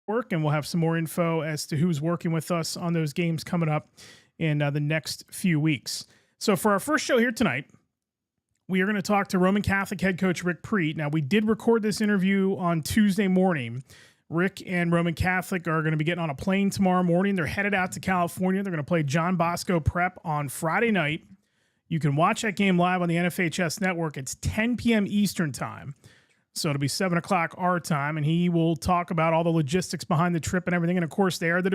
Network, and we'll have some more info as to who's working with us on those games coming up in the next few weeks. So for our first show here tonight, we are going to talk to Roman Catholic head coach Rick Prete. Now, we did record this interview on Tuesday morning. Rick and Roman Catholic are going to be getting on a plane tomorrow morning. They're headed out to California. They're going to play John Bosco Prep on Friday night. You can watch that game live on the NFHS network. It's 10 p.m. Eastern time. So it'll be 7 o'clock our time, and he will talk about all the logistics behind the trip and everything. And, of course, they are the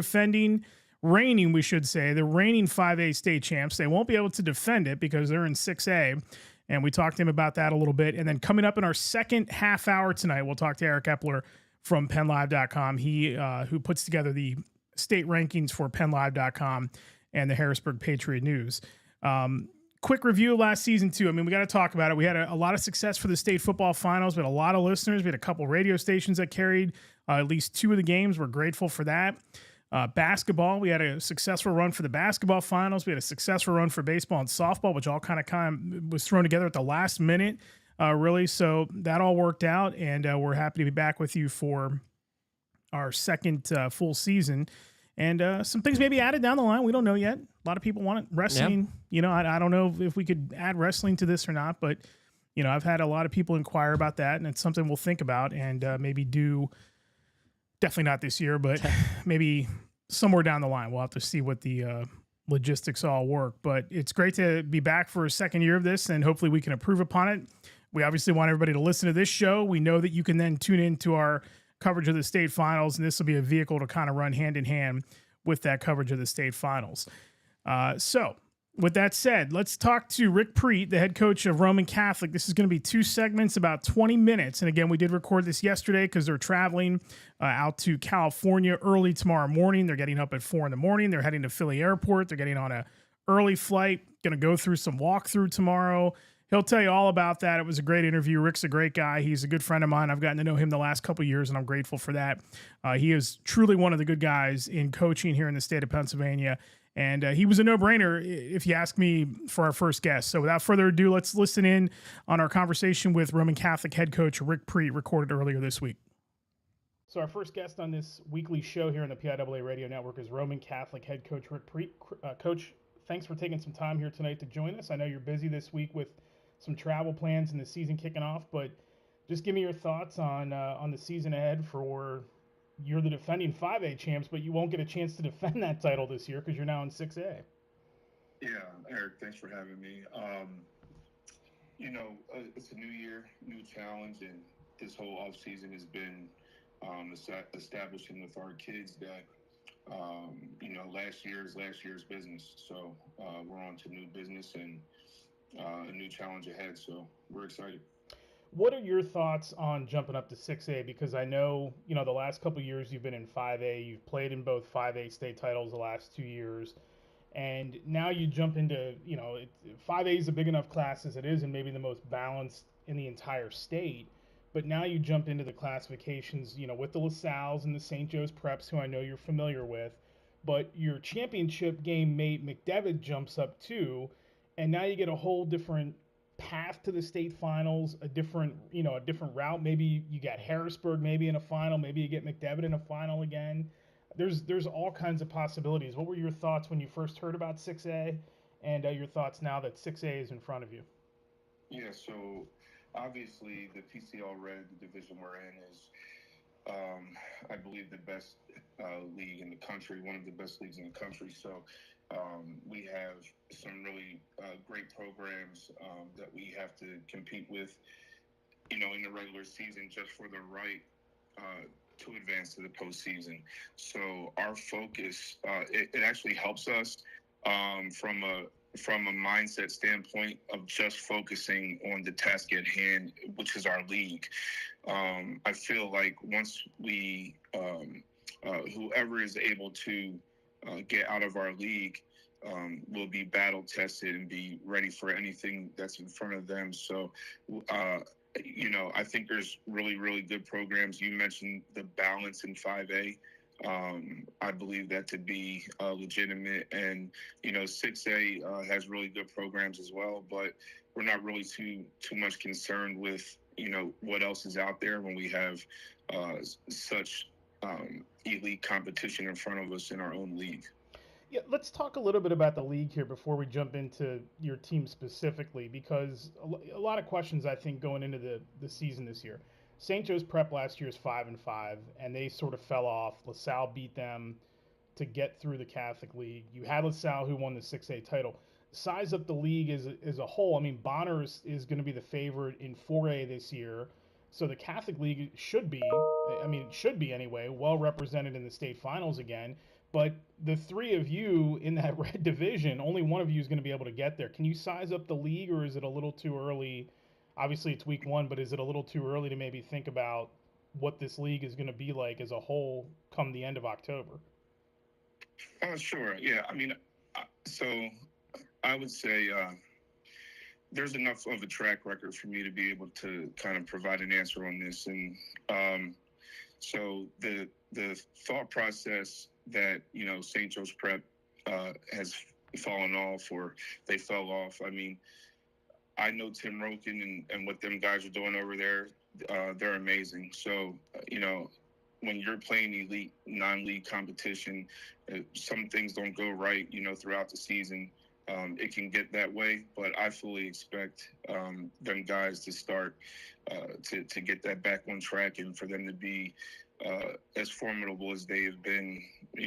reigning 5A state champs. They won't be able to defend it because they're in 6A. And we talked to him about that a little bit. And then coming up in our second half hour tonight, we'll talk to Eric Epler from PennLive.com. He who puts together the state rankings for PennLive.com and the Harrisburg Patriot News. Quick review of last season, too. I mean, we got to talk about it. We had a lot of success for the state football finals. We had a lot of listeners. We had a couple radio stations that carried at least two of the games. We're grateful for that. Basketball, we had a successful run for the basketball finals. We had a successful run for baseball and softball, which all kind of was thrown together at the last minute, really. So that all worked out, and we're happy to be back with you for our second full season. And some things may be added down the line. We don't know yet. A lot of people want wrestling. Yep. You know, I don't know if we could add wrestling to this or not, but, you know, I've had a lot of people inquire about that, and it's something we'll think about and maybe do. Definitely not this year, but maybe somewhere down the line. We'll have to see what the logistics all work. But it's great to be back for a second year of this, and hopefully we can improve upon it. We obviously want everybody to listen to this show. We know that you can then tune into our coverage of the state finals, and this will be a vehicle to kind of run hand in hand with that coverage of the state finals. So with that said, let's talk to Rick Prete, the head coach of Roman Catholic. This is going to be two segments, about 20 minutes. And again, we did record this yesterday because they're traveling out to California early tomorrow morning. They're getting up at 4 in the morning. They're heading to Philly Airport. They're getting on a early flight, going to go through some walkthrough tomorrow. He'll tell you all about that. It was a great interview. Rick's a great guy. He's a good friend of mine. I've gotten to know him the last couple of years, and I'm grateful for that. He is truly one of the good guys in coaching here in the state of Pennsylvania. And he was a no-brainer, if you ask me, for our first guest. So without further ado, let's listen in on our conversation with Roman Catholic head coach Rick Prete, recorded earlier this week. So our first guest on this weekly show here on the PIAA Radio Network is Roman Catholic head coach Rick Prete. Coach, thanks for taking some time here tonight to join us. I know you're busy this week with some travel plans and the season kicking off, but just give me your thoughts on the season ahead. You're the defending 5A champs, but you won't get a chance to defend that title this year because you're now in 6A. Yeah, Eric, thanks for having me. It's a new year, new challenge, and this whole off season has been establishing with our kids that last year's business. So we're on to new business and a new challenge ahead. So we're excited. What are your thoughts on jumping up to 6A? Because I know, the last couple of years you've been in 5A. You've played in both 5A state titles the last 2 years. And now you jump into, 5A is a big enough class as it is and maybe the most balanced in the entire state. But now you jump into the classifications, with the LaSalle's and the St. Joe's Preps, who I know you're familiar with. But your championship game mate McDevitt jumps up too. And now you get a whole different path to the state finals, a different route. Maybe you got Harrisburg maybe in a final, maybe you get McDevitt in a final again. There's all kinds of possibilities. What were your thoughts when you first heard about 6A, and your thoughts now that 6A is in front of you? Yeah, so obviously the PCL Red, the division we're in, is I believe the best league in the country, one of the best leagues in the country. So we have some really great programs that we have to compete with, in the regular season just for the right to advance to the postseason. So our focus, it actually helps us from a mindset standpoint of just focusing on the task at hand, which is our league. I feel like once we, whoever is able to get out of our league will be battle tested and be ready for anything that's in front of them. So, I think there's really, really good programs. You mentioned the balance in 5A. I believe that to be legitimate, and 6A has really good programs as well. But we're not really too much concerned with what else is out there when we have such elite competition in front of us in our own league. Yeah, let's talk a little bit about the league here before we jump into your team specifically, because a lot of questions I think going into the season this year. St. Joe's Prep last year is 5-5, and they sort of fell off. LaSalle beat them to get through the Catholic League. You had LaSalle who won the 6A title. Size up the league as a whole. I mean, Bonner is going to be the favorite in 4A this year. So the Catholic League should be, I mean, it should be anyway, well represented in the state finals again. But the three of you in that red division, only one of you is going to be able to get there. Can you size up the league, or is it a little too early? Obviously, it's week one, but is it a little too early to maybe think about what this league is going to be like as a whole come the end of October? Sure. Yeah. I mean, so I would say there's enough of a track record for me to be able to kind of provide an answer on this. And so the thought process that, St. Joe's Prep has fallen off, or they fell off. I mean, I know Tim Roken and what them guys are doing over there. They're amazing. So, when you're playing elite non-league competition, some things don't go right, throughout the season. It can get that way, but I fully expect them guys to start to get that back on track, and for them to be as formidable as they have been,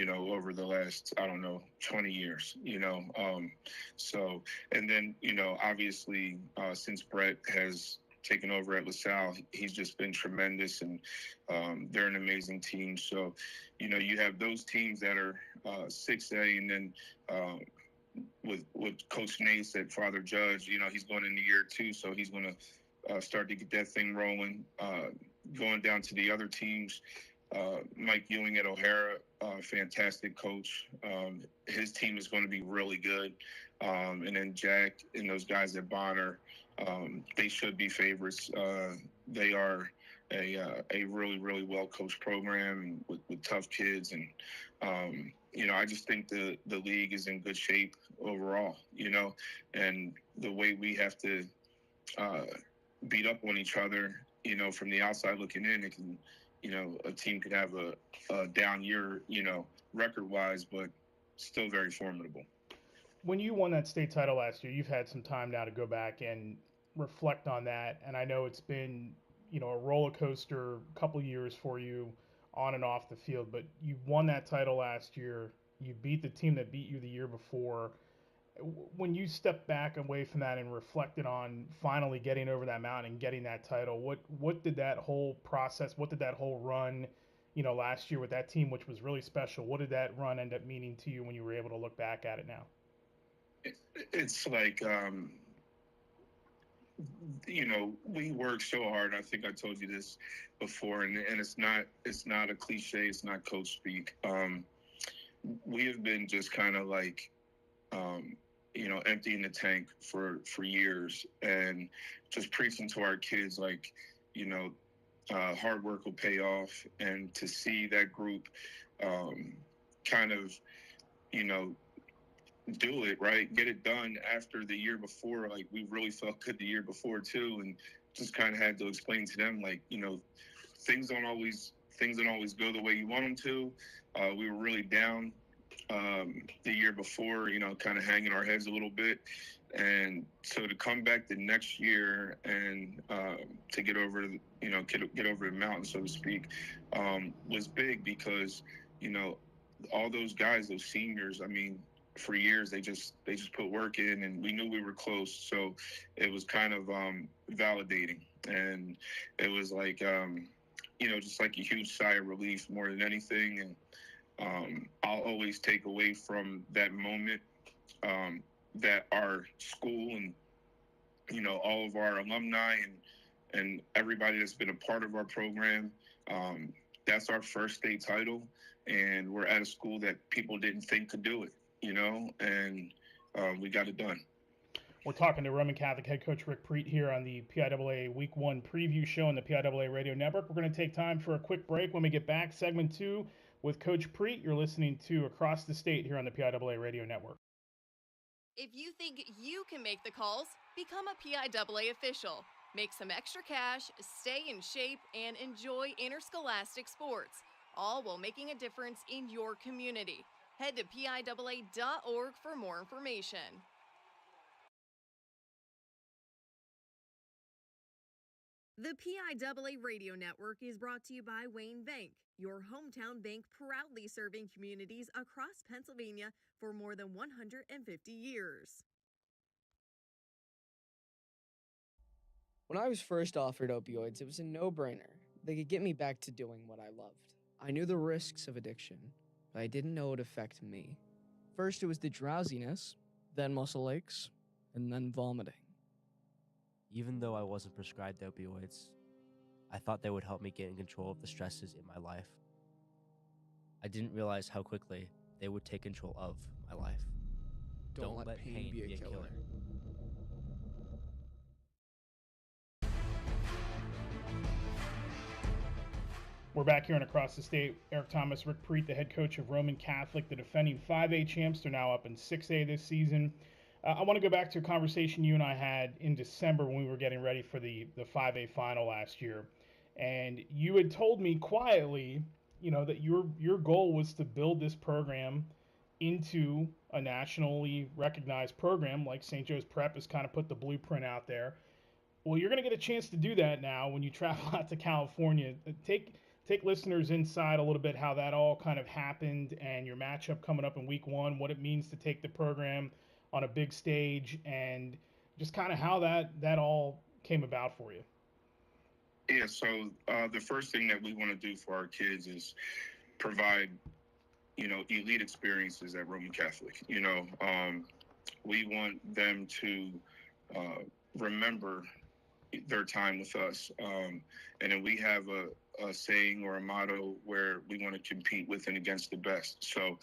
over the last, 20 years, So, and then, obviously, since Brett has taken over at LaSalle, he's just been tremendous, and they're an amazing team. So, you have those teams that are 6A, and then with Coach Nace at Father Judge, he's going into year 2, so he's going to start to get that thing rolling. Going down to the other teams, Mike Ewing at O'Hara, fantastic coach. His team is going to be really good. And then Jack and those guys at Bonner, they should be favorites. They are a really, really well-coached program with tough kids. And, I just think the league is in good shape overall, and the way we have to beat up on each other, from the outside looking in, it can, a team could have a down year, record-wise, but still very formidable. When you won that state title last year, you've had some time now to go back and reflect on that, and I know it's been, a roller coaster couple years for you on and off the field, but you won that title last year. You beat the team that beat you the year before. When you step back away from that and reflected on finally getting over that mountain and getting that title, what did that whole process, what did that whole run, last year with that team, which was really special, what did that run end up meaning to you when you were able to look back at it now? It's like, we work so hard. I think I told you this before, and it's not a cliche. It's not coach speak. We have been just kind of like, emptying the tank for years, and just preaching to our kids, like, hard work will pay off. And to see that group kind of, do it right, get it done after the year before. Like, we really felt good the year before too, and just kind of had to explain to them, like, things don't always go the way you want them to. We were really down the year before, kind of hanging our heads a little bit, and so to come back the next year and to get over get over the mountain, so to speak, was big, because all those guys, those seniors, I mean, for years they just put work in, and we knew we were close, so it was kind of validating, and it was like just like a huge sigh of relief more than anything. And I'll always take away from that moment that our school and all of our alumni and everybody that's been a part of our program, that's our first state title, and we're at a school that people didn't think could do it, and we got it done. We're talking to Roman Catholic head coach Rick Prete here on the PIAA Week 1 preview show on the PIAA Radio Network. We're going to take time for a quick break. When we get back, segment 2 with Coach Prete. You're listening to Across the State here on the PIAA Radio Network. If you think you can make the calls, become a PIAA official. Make some extra cash, stay in shape, and enjoy interscholastic sports. all while making a difference in your community. Head to PIAA.org for more information. The PIAA Radio Network is brought to you by Wayne Bank, your hometown bank proudly serving communities across Pennsylvania for more than 150 years. When I was first offered opioids, it was a no-brainer. They could get me back to doing what I loved. I knew the risks of addiction, but I didn't know it would affect me. First, it was the drowsiness, then muscle aches, and then vomiting. Even though I wasn't prescribed opioids, I thought they would help me get in control of the stresses in my life. I didn't realize how quickly they would take control of my life. Don't let pain be a killer. We're back here on Across the State. Eric Thomas, Rick Prete, the head coach of Roman Catholic, the defending 5A champs. They're now up in 6A this season. I want to go back to a conversation you and I had in December when we were getting ready for the 5A final last year. And you had told me quietly, that your goal was to build this program into a nationally recognized program like St. Joe's Prep has kind of put the blueprint out there. Well, you're going to get a chance to do that now when you travel out to California. Take listeners inside a little bit how that all kind of happened and your matchup coming up in week 1, what it means to take the program on a big stage, and just kind of how that all came about for you. Yeah, so the first thing that we want to do for our kids is provide, elite experiences at Roman Catholic. We want them to remember their time with us. And then we have a saying or a motto where we want to compete with and against the best. So,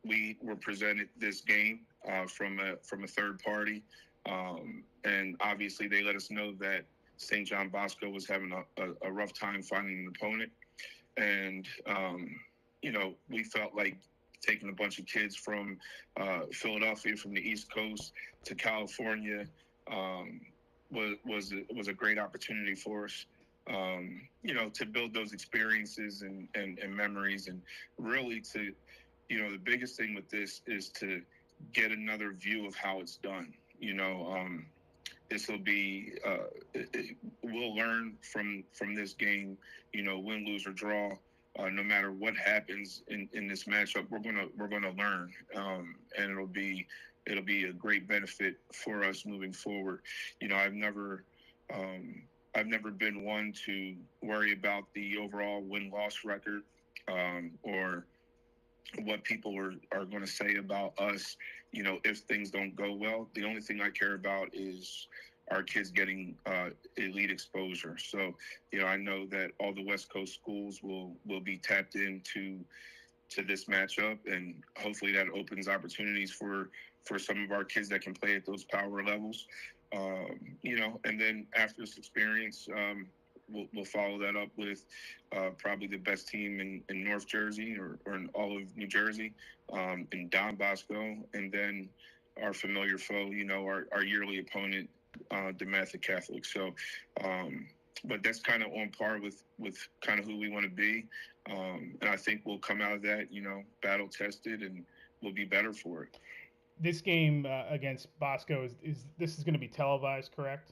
we were presented this game from a third party. And obviously they let us know that St. John Bosco was having a rough time finding an opponent. And, we felt like taking a bunch of kids from Philadelphia, from the East Coast to California was a great opportunity for us, to build those experiences and memories, and really to, the biggest thing with this is to get another view of how it's done. This will be, we'll learn from this game, win, lose, or draw. No matter what happens in this matchup, we're gonna learn, and it'll be a great benefit for us moving forward. I've never been one to worry about the overall win-loss record, or what people are going to say about us, if things don't go well. The only thing I care about is our kids getting elite exposure. So, I know that all the West Coast schools will be tapped into this matchup, and hopefully that opens opportunities for some of our kids that can play at those power levels. And then after this experience, we'll follow that up with probably the best team in North Jersey or in all of New Jersey, in Don Bosco, and then our familiar foe, our yearly opponent, DeMatha Catholic. So, but that's kind of on par with kind of who we want to be. And I think we'll come out of that, battle tested, and we'll be better for it. This game against Bosco is going to be televised, correct?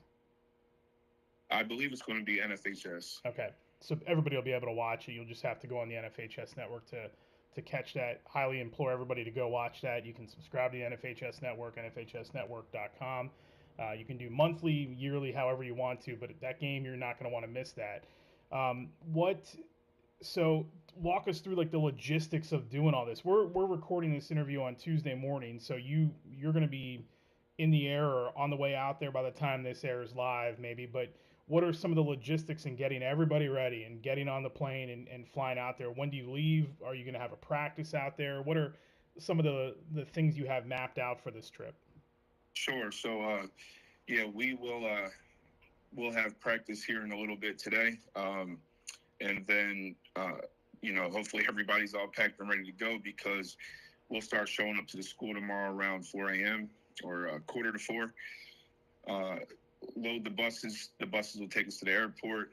I believe it's going to be NFHS. Okay, so everybody will be able to watch it. You'll just have to go on the NFHS network to catch that. Highly implore everybody to go watch that. You can subscribe to the NFHS network, NFHSnetwork.com. You can do monthly, yearly, however you want to, but that game, you're not going to want to miss that. So walk us through like the logistics of doing all this. We're recording this interview on Tuesday morning, so you're going to be in the air or on the way out there by the time this airs live, maybe. But what are some of the logistics in getting everybody ready and getting on the plane and flying out there? When do you leave? Are you going to have a practice out there? What are some of the things you have mapped out for this trip? Sure. So, we will we'll have practice here in a little bit today. And then, hopefully everybody's all packed and ready to go, because we'll start showing up to the school tomorrow around 4 a.m. or quarter to 4. Load the buses. The buses will take us to the airport.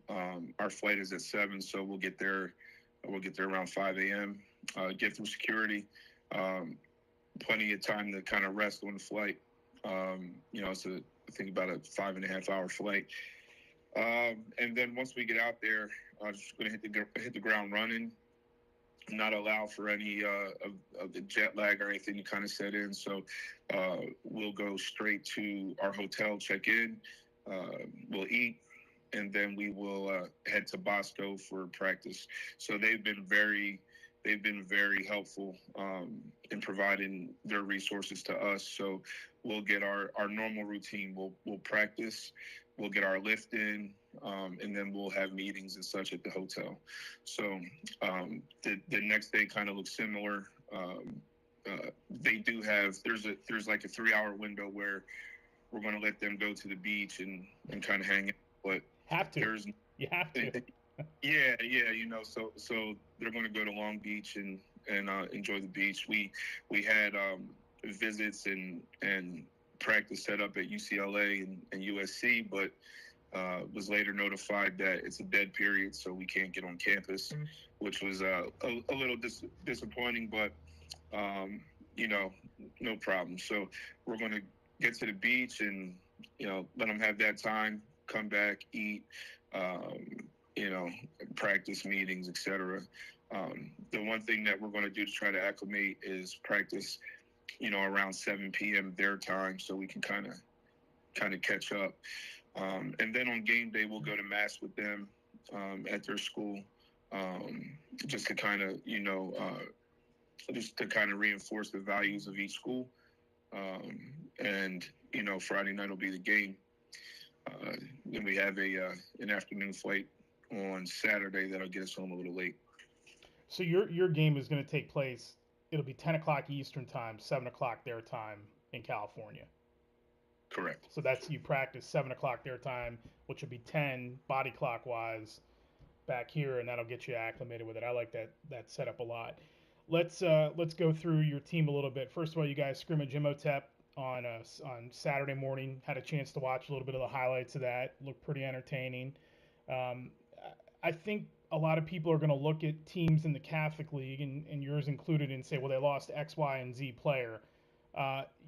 Our flight is at 7, so we'll get there. We'll get there around 5 a.m. Get through security. Plenty of time to kind of rest on the flight. It's I think about a 5.5 hour flight. And then once we get out there, I'm just going to hit the ground running. Not allow for any of the jet lag or anything to kind of set in. So we'll go straight to our hotel, check in, we'll eat, and then we will head to Bosco for practice. So they've been very helpful in providing their resources to us. So we'll get our normal routine. We'll practice, we'll get our lift in, and then we'll have meetings and such at the hotel. So the next day kind of looks similar. They do have there's like a 3-hour window where we're going to let them go to the beach and kind of hang out. But you have to. Yeah, so they're going to go to Long Beach and enjoy the beach. We had visits and practice set up at UCLA and USC, but was later notified that it's a dead period, so we can't get on campus, which was a little disappointing, but no problem. So we're going to get to the beach and let them have that time, come back, eat, practice, meetings, etc. The one thing that we're going to do to try to acclimate is practice, around 7 p.m. their time, so we can kind of catch up. And then on game day, we'll go to mass with them at their school, just to kind of, reinforce the values of each school. And Friday night will be the game. Then we have an afternoon flight on Saturday that'll get us home a little late. So your game is going to take place. It'll be 10 o'clock Eastern time, 7 o'clock their time in California. Correct. So that's, you practice 7 o'clock their time, which will be 10 body clock wise back here, and that'll get you acclimated with it. I like that setup a lot. Let's go through your team a little bit. First of all, you guys scrimmage Imhotep on Saturday morning. Had a chance to watch a little bit of the highlights of that. Looked pretty entertaining. I think a lot of people are going to look at teams in the Catholic League, and yours included, and say, well, they lost X, Y, and Z player.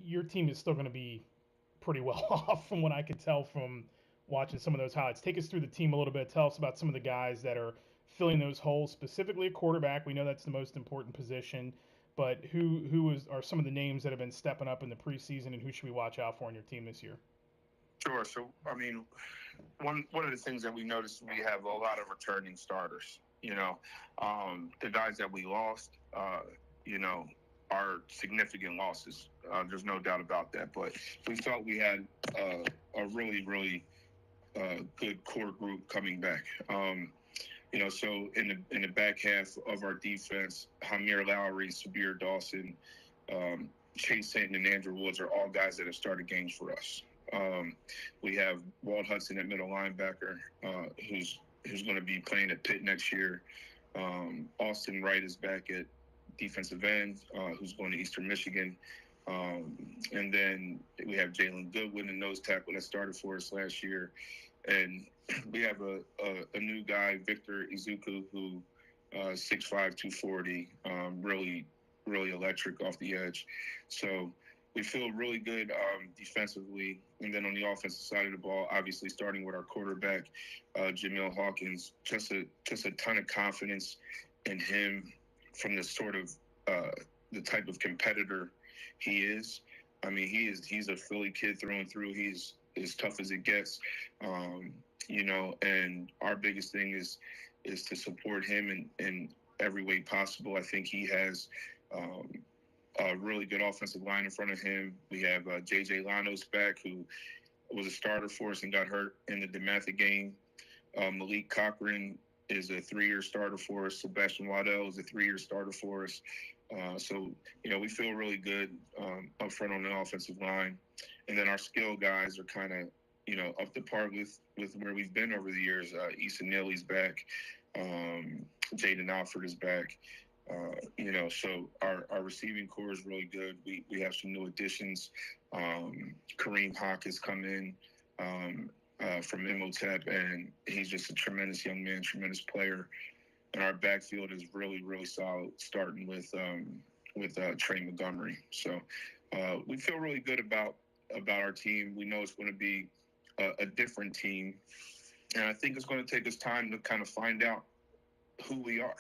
Your team is still going to be pretty well off from what I could tell from watching some of those highlights. Take us through the team a little bit. Tell us about some of the guys that are filling those holes, specifically a quarterback. We know that's the most important position, but who are some of the names that have been stepping up in the preseason, and who should we watch out for on your team this year? Sure. So, I mean, one of the things that we noticed, we have a lot of returning starters. The guys that we lost, are significant losses. There's no doubt about that. But we felt we had a really, really good core group coming back. So in the back half of our defense, Hamir Lowry, Sabir Dawson, Chase Sainton, and Andrew Woods are all guys that have started games for us. We have Walt Hudson at middle linebacker, who's going to be playing at Pitt next year. Austin Wright is back at defensive end, who's going to Eastern Michigan. And then we have Jalen Goodwin, the nose tackle that started for us last year. And we have a new guy, Victor Izuku, who 6'5", 240, really, really electric off the edge. So we feel really good defensively. And then on the offensive side of the ball, obviously starting with our quarterback, Jamil Hawkins, just a ton of confidence in him from the sort of the type of competitor he is. I mean, he's a Philly kid through and through. He's as tough as it gets, and our biggest thing is to support him in every way possible. I think he has a really good offensive line in front of him. We have J.J. Lanos back, who was a starter for us and got hurt in the DeMatha game. Malik Cochran is a 3-year starter for us. Sebastian Waddell is a 3-year starter for us. So we feel really good up front on the offensive line. And then our skill guys are kind of, up to par with where we've been over the years. Issa Neely's back. Jaden Alford is back. So our receiving core is really good. We have some new additions. Kareem Hawk has come in. from Imhotep, and he's just a tremendous young man, tremendous player. And our backfield is really, really solid, starting with Trey Montgomery. So we feel really good about our team. We know it's going to be a different team, and I think it's going to take us time to kind of find out who we are,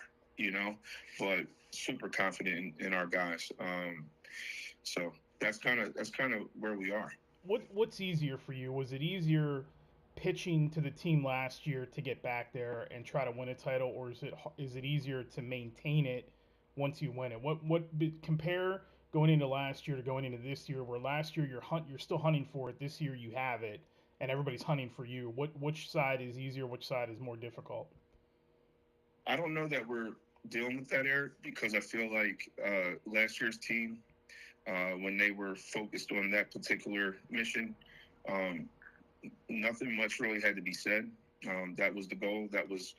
but super confident in our guys. So that's kind of where we are. What's easier for you? Was it easier pitching to the team last year to get back there and try to win a title, or is it easier to maintain it once you win it? Compare going into last year to going into this year, where last year you're still hunting for it, this year you have it, and everybody's hunting for you. Which side is easier? Which side is more difficult? I don't know that we're dealing with that, Eric, because I feel like last year's team, when they were focused on that particular mission, nothing much really had to be said. That was the goal. That was,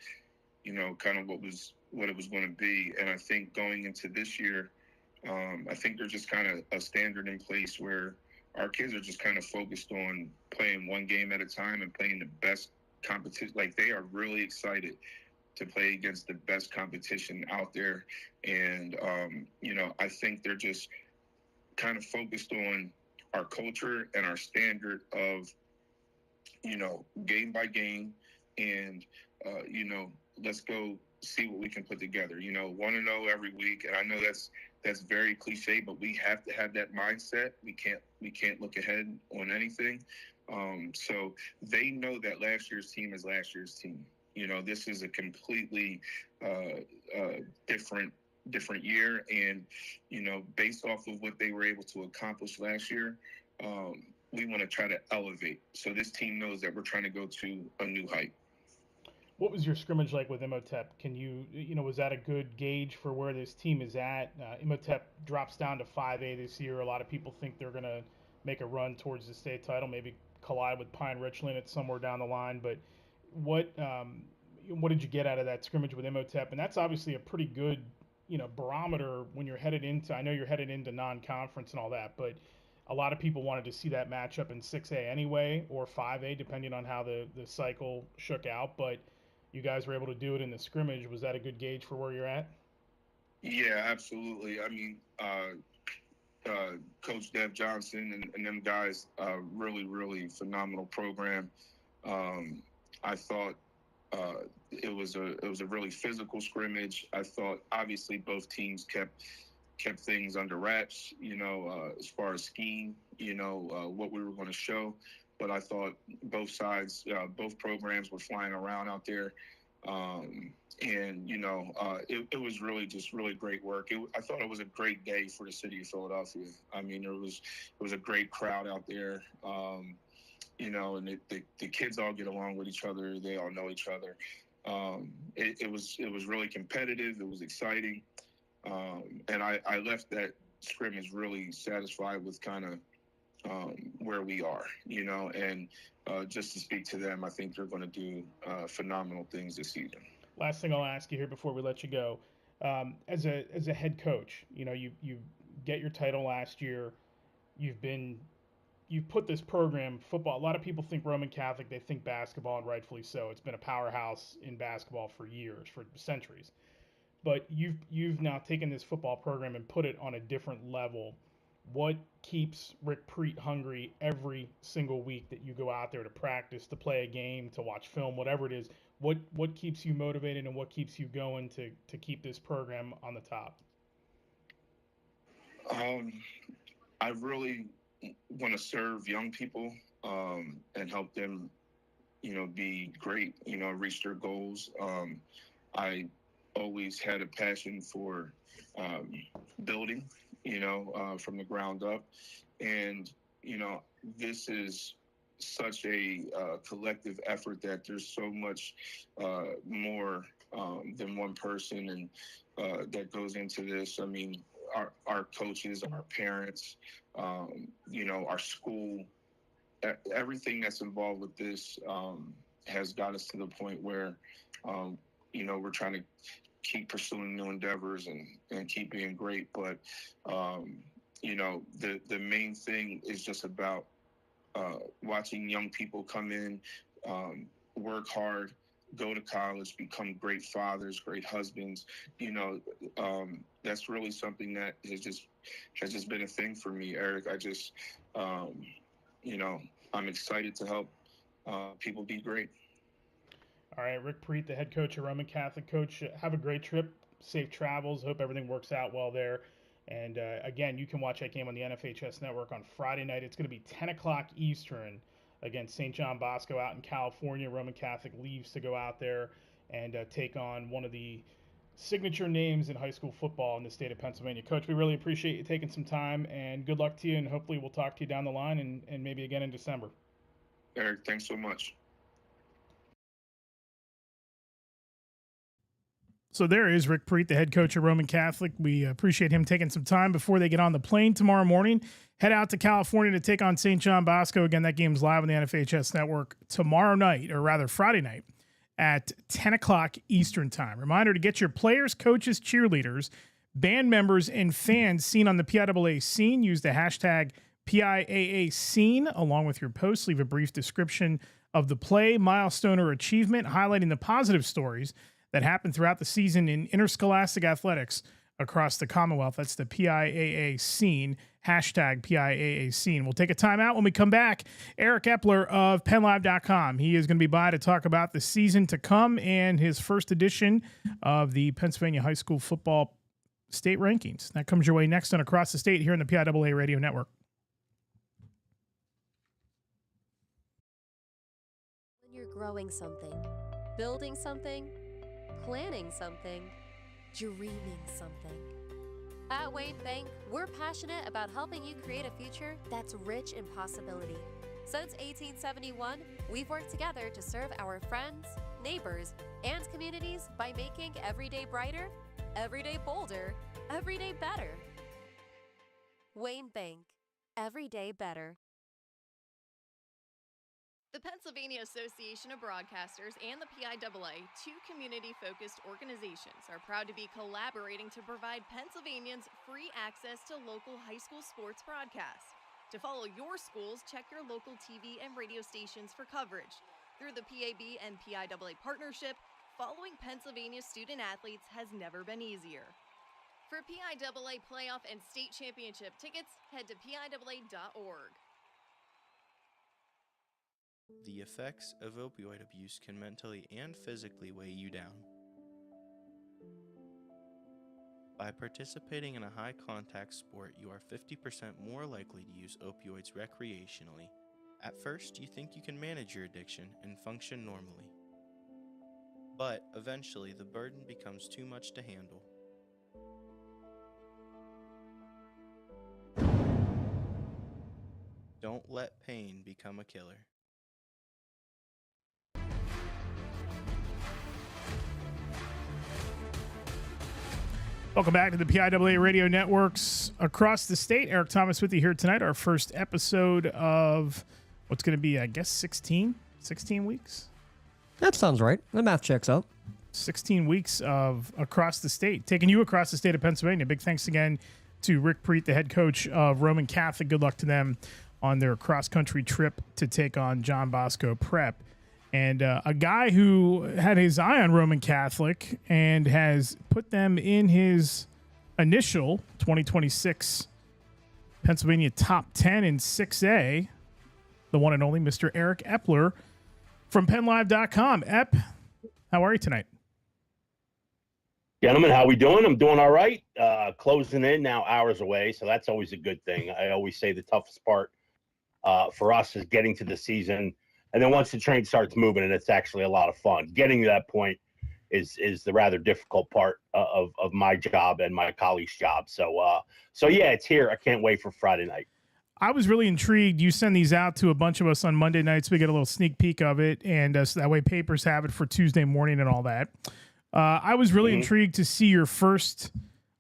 kind of what it was going to be. And I think going into this year, I think there's just kind of a standard in place where our kids are just kind of focused on playing one game at a time and playing the best competition. Like, they are really excited to play against the best competition out there. And, I think they're just kind of focused on our culture and our standard of, game by game, and, let's go see what we can put together. 1-0 every week. And I know that's very cliche, but we have to have that mindset. We can't look ahead on anything. So they know that last year's team is last year's team. This is a completely different year, and based off of what they were able to accomplish last year, we want to try to elevate. So this team knows that we're trying to go to a new height. What was your scrimmage like with Imhotep? Can was that a good gauge for where this team is at? Imhotep drops down to 5A this year. A lot of people think they're going to make a run towards the state title, maybe collide with Pine Richland at somewhere down the line. But what did you get out of that scrimmage with Imhotep? And that's obviously a pretty good, barometer when you're headed into. I know you're headed into non-conference and all that, but a lot of people wanted to see that matchup in 6A anyway, or 5A, depending on how the cycle shook out. But you guys were able to do it in the scrimmage. Was that a good gauge for where you're at? Yeah, absolutely. I mean, Coach Dev Johnson and them guys, really, really phenomenal program. I thought it was a really physical scrimmage. I thought obviously both teams kept things under wraps, as far as scheme, what we were going to show. But I thought both sides, both programs were flying around out there. And, it was really just really great work. I thought it was a great day for the city of Philadelphia. I mean, it was a great crowd out there. And the kids all get along with each other. They all know each other. It was really competitive. It was exciting. And I left that scrimmage really satisfied with kind of where we are, and just to speak to them, I think they're going to do phenomenal things this season. Last thing I'll ask you here before we let you go, as a head coach, you get your title last year. You've put this program, football. A lot of people think Roman Catholic, they think basketball, and rightfully so. It's been a powerhouse in basketball for years, for centuries. But you've now taken this football program and put it on a different level. What keeps Rick Prete hungry every single week that you go out there to practice, to play a game, to watch film, whatever it is? What keeps you motivated, and what keeps you going to keep this program on the top? I really want to serve young people and help them, be great, reach their goals. I always had a passion for building, from the ground up. And, this is such a collective effort that there's so much more than one person and that goes into this. I mean, our coaches, our parents, our school, everything that's involved with this has got us to the point where, we're trying to keep pursuing new endeavors and keep being great. But, the main thing is just about watching young people come in work hard, go to college, become great fathers, great husbands. That's really something that has just been a thing for me, Eric. I'm excited to help people be great. All right, Rick Prete, the head coach of Roman Catholic. Coach, have a great trip, safe travels. Hope everything works out well there. And again, you can watch that game on the NFHS Network on Friday night. It's going to be 10 o'clock Eastern against St. John Bosco out in California. Roman Catholic leaves to go out there and take on one of the signature names in high school football in the state of Pennsylvania. Coach, we really appreciate you taking some time, and good luck to you, and hopefully we'll talk to you down the line and maybe again in December. Eric, thanks so much. So there is Rick Prete, the head coach of Roman Catholic. We appreciate him taking some time before they get on the plane tomorrow morning. Head out to California to take on St. John Bosco. Again, that game's live on the NFHS Network tomorrow night, or rather Friday night, at 10 o'clock Eastern time. Reminder to get your players, coaches, cheerleaders, band members, and fans seen on the PIAA scene. Use the hashtag PIAA scene along with your post. Leave a brief description of the play, milestone, or achievement, highlighting the positive stories that happened throughout the season in interscholastic athletics across the Commonwealth. That's the PIAA scene, hashtag PIAA scene. We'll take a timeout. When we come back, Eric Epler of PennLive.com. He is going to be by to talk about the season to come and his first edition of the Pennsylvania High School Football State Rankings. That comes your way next on Across the State here on the PIAA Radio Network. When you're growing something, building something, planning something, dreaming something. At Wayne Bank, we're passionate about helping you create a future that's rich in possibility. Since 1871, we've worked together to serve our friends, neighbors, and communities by making every day brighter, every day bolder, every day better. Wayne Bank, every day better. The Pennsylvania Association of Broadcasters and the PIAA, two community-focused organizations, are proud to be collaborating to provide Pennsylvanians free access to local high school sports broadcasts. To follow your schools, check your local TV and radio stations for coverage. Through the PAB and PIAA partnership, following Pennsylvania student athletes has never been easier. For PIAA playoff and state championship tickets, head to PIAA.org. The effects of opioid abuse can mentally and physically weigh you down. By participating in a high-contact sport, you are 50% more likely to use opioids recreationally. At first, you think you can manage your addiction and function normally. But eventually, the burden becomes too much to handle. Don't let pain become a killer. Welcome back to the PIAA Radio Networks across the state. Eric Thomas with you here tonight. Our first episode of what's going to be, I guess, 16 weeks? That sounds right. The math checks out. 16 weeks of across the state, taking you across the state of Pennsylvania. Big thanks again to Rick Prete, the head coach of Roman Catholic. Good luck to them on their cross-country trip to take on John Bosco Prep. And a guy who had his eye on Roman Catholic and has put them in his initial 2026 Pennsylvania top 10 in 6A, the one and only Mr. Eric Epler from PennLive.com. Ep, how are you tonight? Gentlemen, how we doing? I'm doing all right. Closing in now, hours away, so that's always a good thing. I always say the toughest part for us is getting to the season. And then once the train starts moving, and it's actually a lot of fun. Getting to that point is the rather difficult part of my job and my colleagues' job. So yeah, it's here. I can't wait for Friday night. I was really intrigued. You send these out to a bunch of us on Monday nights. We get a little sneak peek of it, and so that way papers have it for Tuesday morning and all that. I was really intrigued to see your first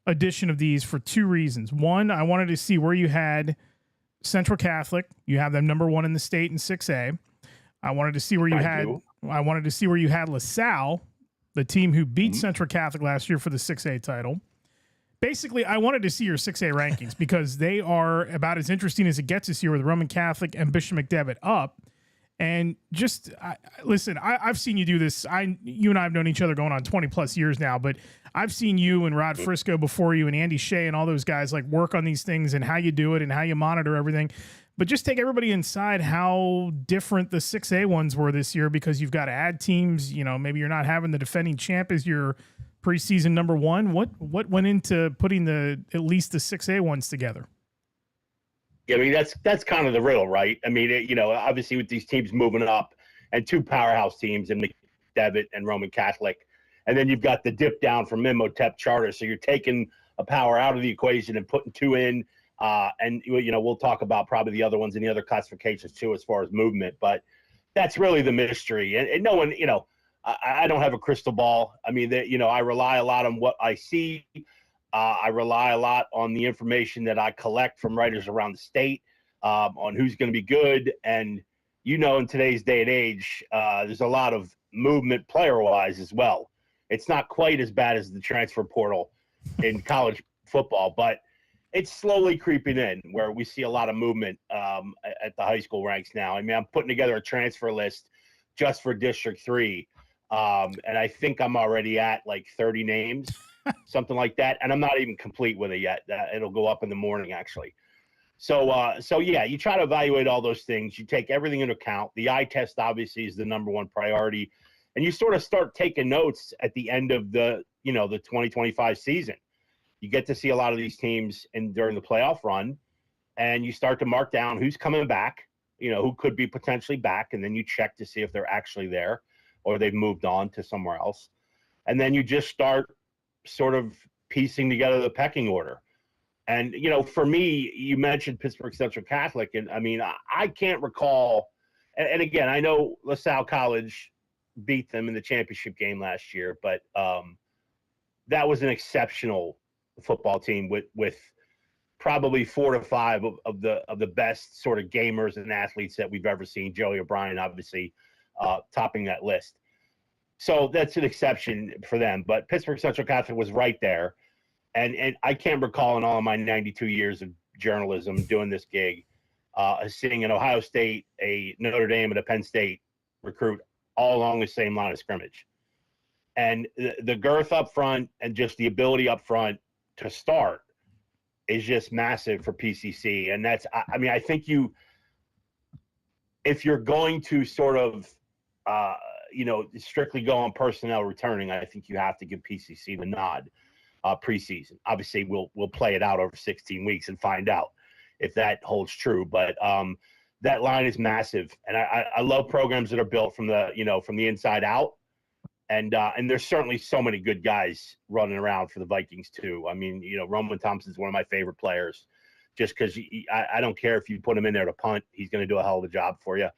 edition of these for two reasons. One, I wanted to see where you had Central Catholic. You have them number one in the state in 6A. I wanted to see where you had LaSalle, the team who beat Central Catholic last year for the 6A title. Basically, I wanted to see your 6A rankings because they are about as interesting as it gets this year with Roman Catholic and Bishop McDevitt up. And just listen, I've seen you do this. You and I have known each other going on 20 plus years now, but I've seen you and Rod Frisco before you and Andy Shea and all those guys like work on these things and how you do it and how you monitor everything. But just take everybody inside how different the 6A ones were this year, because you've got to add teams. You know, maybe you're not having the defending champ as your preseason number one. What went into putting at least the 6A ones together? Yeah, I mean, that's kind of the riddle, right? I mean, obviously with these teams moving up and two powerhouse teams in McDevitt and Roman Catholic, and then you've got the dip down from Imhotep Charter. So you're taking a power out of the equation and putting two in. And we'll talk about probably the other ones in the other classifications too, as far as movement. But that's really the mystery. And no one, I don't have a crystal ball. I mean, I rely a lot on what I see. I rely a lot on the information that I collect from writers around the state on who's going to be good. And, in today's day and age, there's a lot of movement player-wise as well. It's not quite as bad as the transfer portal in college football, but it's slowly creeping in where we see a lot of movement at the high school ranks now. I mean, I'm putting together a transfer list just for District 3, and I think I'm already at like 30 names. Something like that, and I'm not even complete with it yet. It'll go up in the morning, actually. So yeah, you try to evaluate all those things. You take everything into account. The eye test obviously is the number one priority, and you sort of start taking notes at the end of the 2025 season. You get to see a lot of these teams during the playoff run, and you start to mark down who's coming back, who could be potentially back, and then you check to see if they're actually there or they've moved on to somewhere else, and then you just start sort of piecing together the pecking order. And, for me, you mentioned Pittsburgh Central Catholic, and I mean, I can't recall, and again, I know LaSalle College beat them in the championship game last year, but that was an exceptional football team with probably 4 to 5 of the best sort of gamers and athletes that we've ever seen. Joey O'Brien, obviously, topping that list. So that's an exception for them. But Pittsburgh Central Catholic was right there. And I can't recall in all of my 92 years of journalism doing this gig, seeing an Ohio State, a Notre Dame, and a Penn State recruit all along the same line of scrimmage. And the girth up front and just the ability up front to start is just massive for PCC. And that's, I mean, I think if you're going to sort of, strictly go on personnel returning, I think you have to give PCC the nod preseason. Obviously, we'll play it out over 16 weeks and find out if that holds true. But that line is massive, and I love programs that are built from the inside out. And there's certainly so many good guys running around for the Vikings too. I mean, Roman Thompson's one of my favorite players, just because I don't care if you put him in there to punt, he's going to do a hell of a job for you.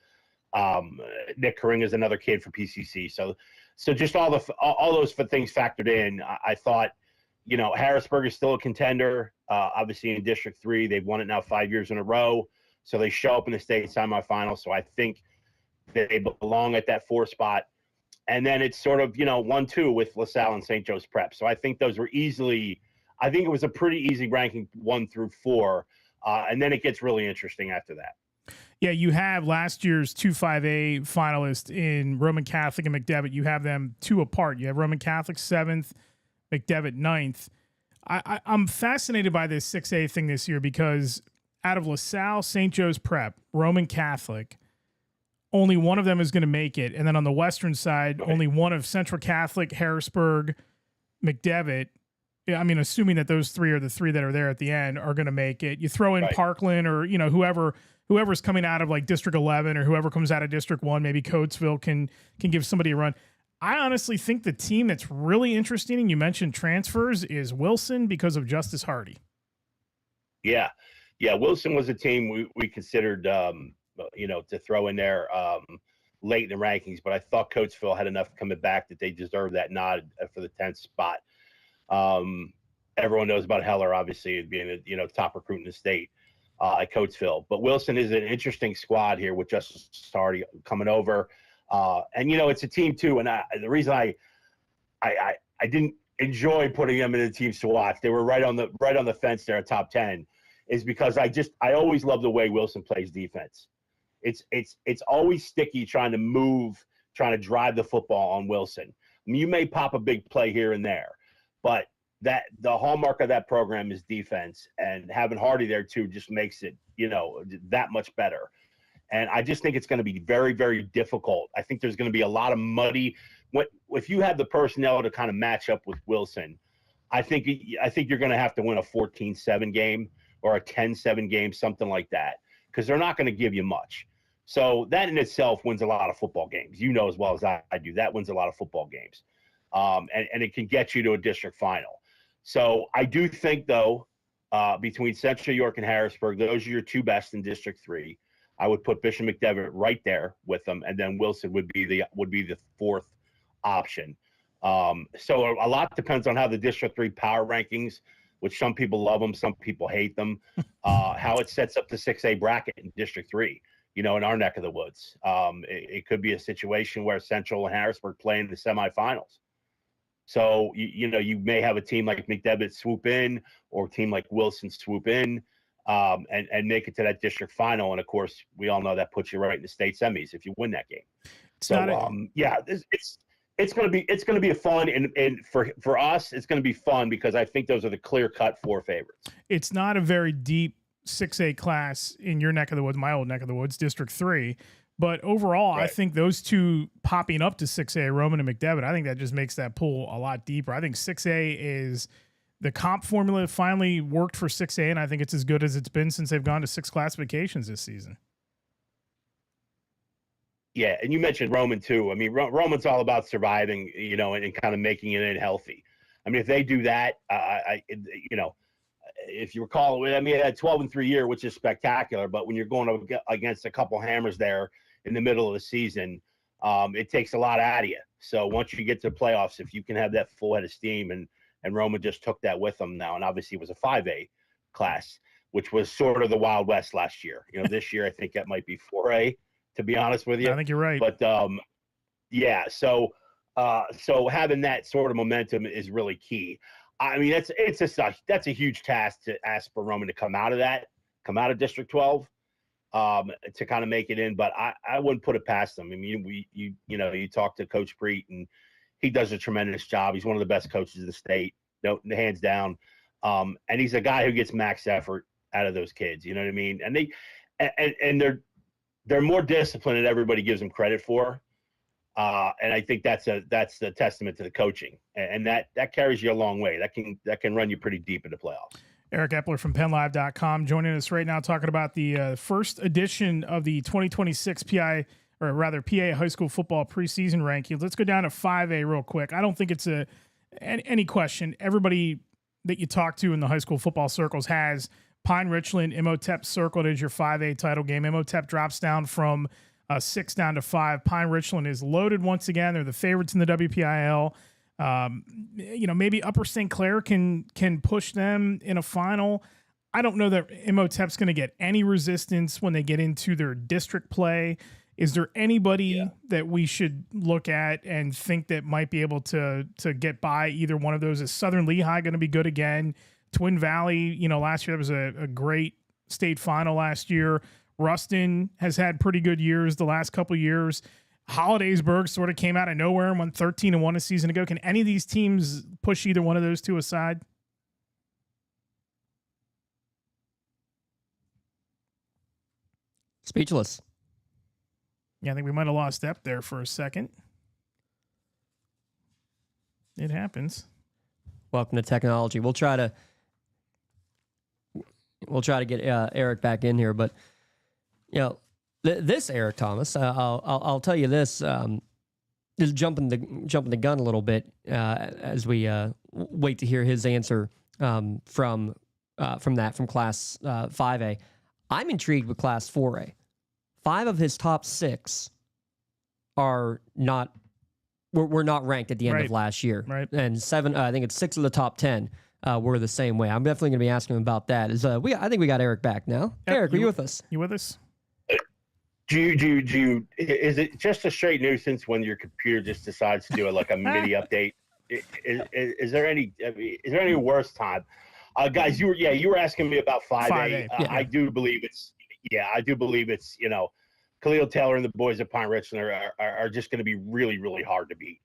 Nick Karing is another kid for PCC. So just all those things factored in, I thought, Harrisburg is still a contender. Obviously in District 3, they've won it now 5 years in a row. So they show up in the state semifinal. So I think they belong at that 4 spot. And then it's sort of, 1-2 with LaSalle and St. Joe's Prep. So I think those were I think it was a pretty easy ranking 1 through 4. And then it gets really interesting after that. Yeah, you have last year's 2-5A finalists in Roman Catholic and McDevitt. You have them 2 apart. You have Roman Catholic 7th, McDevitt 9th. I'm fascinated by this 6A thing this year because out of LaSalle, St. Joe's Prep, Roman Catholic, only one of them is going to make it. And then on the western side, only one of Central Catholic, Harrisburg, McDevitt. I mean, assuming that those 3 are the 3 that are there at the end are going to make it. You throw in Parkland or, whoever's coming out of like District 11 or whoever comes out of District 1, maybe Coatesville can give somebody a run. I honestly think the team that's really interesting, and you mentioned transfers, is Wilson because of Justice Hardy. Yeah. Wilson was a team we considered, to throw in there late in the rankings, but I thought Coatesville had enough coming back that they deserved that nod for the 10th spot. Everyone knows about Heller, obviously, being a top recruit in the state at Coatesville. But Wilson is an interesting squad here with Justice Hardy coming over. And it's a team too. And the reason I didn't enjoy putting them in the teams to watch, they were right on the fence there at top 10, is because I always love the way Wilson plays defense. It's always sticky trying to drive the football on Wilson. I mean, you may pop a big play here and there, but that the hallmark of that program is defense, and having Hardy there too just makes it, that much better. And I just think it's going to be very, very difficult. I think there's going to be a lot of muddy. If you have the personnel to kind of match up with Wilson, I think you're going to have to win a 14-7 game or a 10-7 game, something like that, because they're not going to give you much. So that in itself wins a lot of football games. You know as well as I do, that wins a lot of football games. And it can get you to a district final. So I do think, though, between Central York and Harrisburg, those are your two best in District 3. I would put Bishop McDevitt right there with them, and then Wilson would be the fourth option. So a lot depends on how the District 3 power rankings, which some people love them, some people hate them, how it sets up the 6A bracket in District 3, in our neck of the woods. It could be a situation where Central and Harrisburg play in the semifinals. So, you may have a team like McDevitt swoop in, or a team like Wilson swoop in, and make it to that district final. And of course, we all know that puts you right in the state semis if you win that game. It's going to be a fun, and for us, it's going to be fun because I think those are the clear-cut 4 favorites. It's not a very deep 6A class in your neck of the woods, my old neck of the woods, District 3. But overall, right. I think those two popping up to 6A, Roman and McDevitt, I think that just makes that pool a lot deeper. I think 6A is the comp formula finally worked for 6A, and I think it's as good as it's been since they've gone to 6 classifications this season. Yeah, and you mentioned Roman too. I mean, Roman's all about surviving, and kind of making it in healthy. I mean, if they do that, if you recall, I mean, it had 12-3 year, which is spectacular. But when you're going against a couple hammers there in the middle of the season, it takes a lot out of you. So once you get to the playoffs, if you can have that full head of steam, and Roman just took that with him now, and obviously it was a 5A class, which was sort of the Wild West last year. This year I think that might be 4A. To be honest with you, I think you're right. But yeah, so having that sort of momentum is really key. I mean, that's a huge task to ask for Roman to come out of District 12, to kind of make it in. But I wouldn't put it past them. I mean, you talk to Coach Prete, and he does a tremendous job. He's one of the best coaches in the state, hands down. And he's a guy who gets max effort out of those kids. You know what I mean? And they're more disciplined than everybody gives them credit for. And I think that's the testament to the coaching, and that carries you a long way. That can run you pretty deep into playoffs. Eric Epler from PennLive.com joining us right now, talking about the first edition of the 2026 PIAA High School Football preseason rankings. Let's go down to 5A real quick. I don't think it's any question. Everybody that you talk to in the high school football circles has Pine Richland, Imhotep circled as your 5A title game. Imhotep drops down from 6 down to 5. Pine Richland is loaded once again. They're the favorites in the WPIL. Maybe Upper St. Clair can push them in a final. I don't know that Imhotep's going to get any resistance when they get into their district play. Is there anybody that we should look at and think that might be able to get by either one of those? Is Southern Lehigh going to be good again? Twin Valley, last year there was a great state final last year. Ruston has had pretty good years the last couple of years. Hollidaysburg sort of came out of nowhere and won 13-1 a season ago. Can any of these teams push either one of those two aside? Speechless. Yeah, I think we might have lost step there for a second. It happens. Welcome to technology. We'll try to get Eric back in here, but this Eric Thomas, I'll tell you this. Just jumping the gun a little bit as we wait to hear his answer from Class 5A. I'm intrigued with Class 4A. 5 of his top 6 are not were not ranked at the end of last year, and 7. I think it's 6 of the top 10 were the same way. I'm definitely going to be asking him about that. I think we got Eric back now. Yep, Eric, are you with us? You with us? Is it just a straight nuisance when your computer just decides to do a mini update? Is there any worse time? Guys, you were asking me about 5A. I do believe it's Khalil Taylor and the boys at Pine Richland are just going to be really, really hard to beat.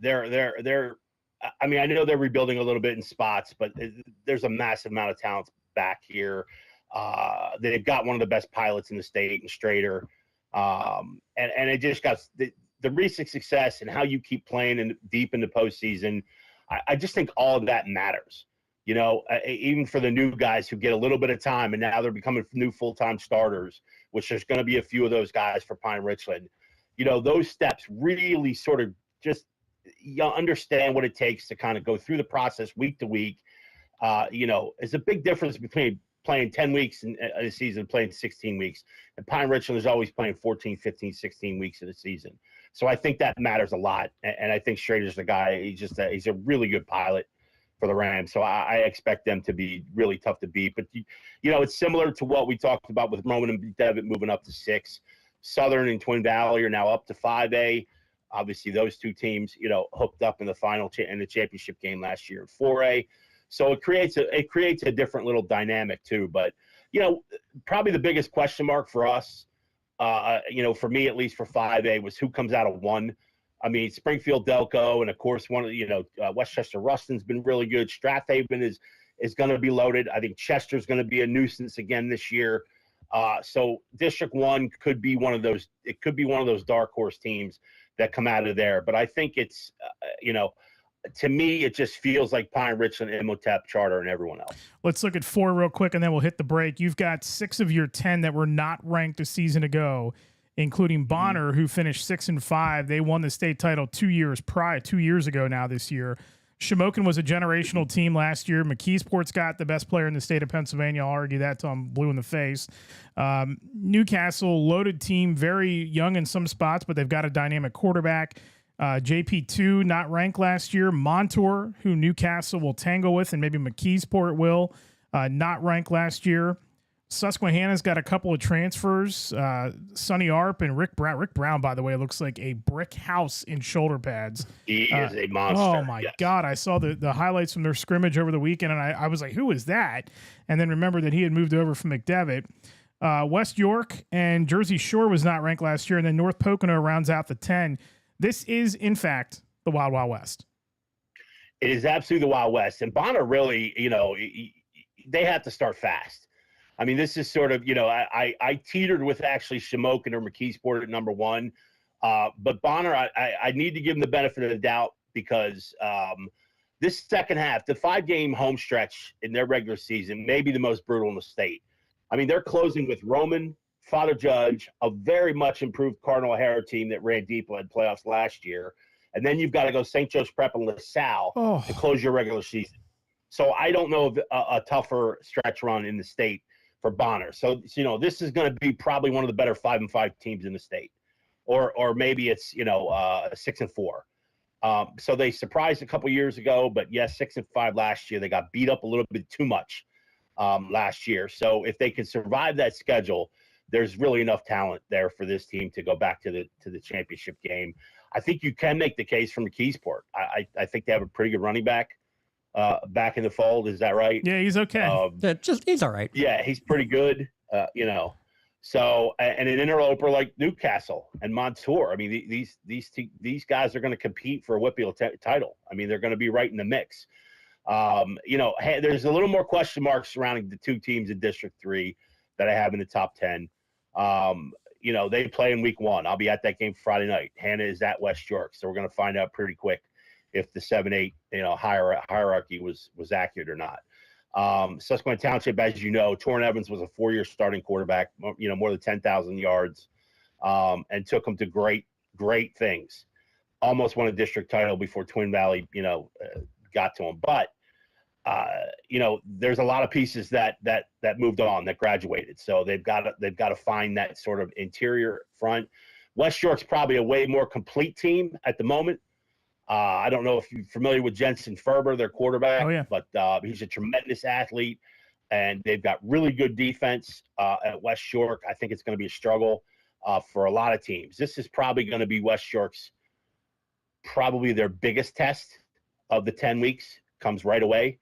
They're I mean, I know they're rebuilding a little bit in spots, but there's a massive amount of talent back here. They've got one of the best pilots in the state in Strader. And it just got the recent success and how you keep playing in deep in the postseason. I just think all of that matters, you know, even for the new guys who get a little bit of time and now they're becoming new full-time starters, which there's going to be a few of those guys for Pine Richland. You know, those steps really sort of just you understand what it takes to kind of go through the process week to week. You know, it's a big difference between playing 10 weeks in a season and playing 16 weeks. And Pine Richland is always playing 14, 15, 16 weeks in a season. So I think that matters a lot. And I think Schrader's the guy. He's a really good pilot for the Rams. So I expect them to be really tough to beat. But, you know, it's similar to what we talked about with Roman and Devitt moving up to 6. Southern and Twin Valley are now up to 5A. Obviously, those two teams, you know, hooked up in the final in the championship game last year in 4A. So it creates a different little dynamic too. But, you know, probably the biggest question mark for us, you know, for me at least for 5A was who comes out of 1. I mean, Springfield Delco and of course one of the, you know, Westchester Ruston's been really good. Strathaven is going to be loaded. I think Chester's going to be a nuisance again this year. So District 1 could be one of those. It could be one of those dark horse teams that come out of there. But I think it's, you know, to me, it just feels like Pine Richland, Imhotep, Charter, and everyone else. Let's look at 4 real quick, and then we'll hit the break. You've got 6 of your 10 that were not ranked a season ago, including Bonner, who finished 6-5. They won the state title 2 years ago now this year. Shamokin was a generational team last year. McKeesport's got the best player in the state of Pennsylvania. I'll argue that till I'm blue in the face. Newcastle, loaded team, very young in some spots, but they've got a dynamic quarterback. JP2, not ranked last year. Montour, who Newcastle will tangle with, and maybe McKeesport will, not ranked last year. Susquehanna's got a couple of transfers. Sonny Arp and Rick Brown. Rick Brown, by the way, looks like a brick house in shoulder pads. He is a monster. Oh, my God. I saw the highlights from their scrimmage over the weekend, and I was like, who is that? And then remembered that he had moved over from McDevitt. West York and Jersey Shore was not ranked last year, and then North Pocono rounds out the 10. This is, in fact, the Wild Wild West. It is absolutely the Wild West. And Bonner really, you know, they have to start fast. I mean, this is sort of, you know, I teetered with actually Shamokin or McKeesport at number 1. But Bonner, I need to give him the benefit of the doubt because this second half, the 5-game home stretch in their regular season may be the most brutal in the state. I mean, they're closing with Roman, Father Judge, a very much improved Cardinal O'Hara team that ran deep in playoffs last year. And then you've got to go St. Joe's Prep and LaSalle to close your regular season. So I don't know of a tougher stretch run in the state for Bonner. So, you know, this is going to be probably one of the better 5-5 teams in the state. Or maybe it's, you know, 6-4. So they surprised a couple years ago, but yes, 6-5 last year. They got beat up a little bit too much last year. So if they can survive that schedule, there's really enough talent there for this team to go back to the championship game. I think you can make the case from McKeesport. I think they have a pretty good running back back in the fold. Is that right? Yeah, he's okay. He's all right. Yeah, he's pretty good. You know, so and an interloper like Newcastle and Montour. I mean, these guys are going to compete for a Whitfield title. I mean, they're going to be right in the mix. You know, there's a little more question marks surrounding the 2 teams in District 3 that I have in the top 10. You know, they play in week 1. I'll be at that game Friday night. Hannah is at West York, so we're going to find out pretty quick if the 7-8, you know, hierarchy was accurate or not. Susquehanna Township, as you know, Torrin Evans was a 4-year starting quarterback, you know, more than 10,000 yards, and took them to great things. Almost won a district title before Twin Valley, you know, got to him. But you know, there's a lot of pieces that moved on, that graduated. So they've got to find that sort of interior front. West York's probably a way more complete team at the moment. I don't know if you're familiar with Jensen Ferber, their quarterback. Oh, yeah. But he's a tremendous athlete, and they've got really good defense at West York. I think it's going to be a struggle for a lot of teams. This is probably going to be West York's probably their biggest test of the 10 weeks. Comes right away.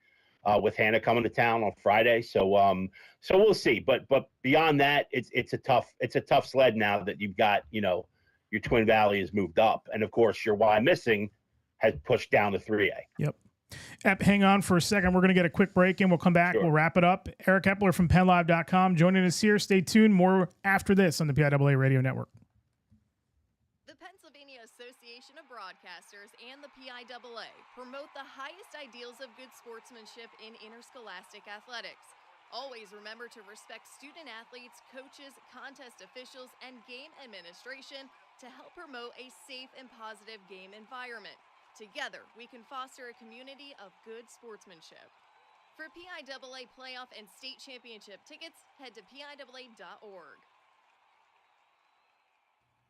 with Hannah coming to town on Friday. So we'll see. But beyond that, it's a tough sled now that you've got, your Twin Valley has moved up, and of course your Y Missing has pushed down to 3A. Yep. Hang on for a second. We're going to get a quick break and we'll come back. Sure. We'll wrap it up. Eric Epler from PennLive.com joining us here. Stay tuned. More after this on the PIAA Radio Network. The Pennsylvania Association of Broadcasters and the PIAA promote the highest ideals of good sportsmanship in interscholastic athletics. Always remember to respect student athletes, coaches, contest officials, and game administration to help promote a safe and positive game environment. Together, we can foster a community of good sportsmanship. For PIAA playoff and state championship tickets, head to PIAA.org.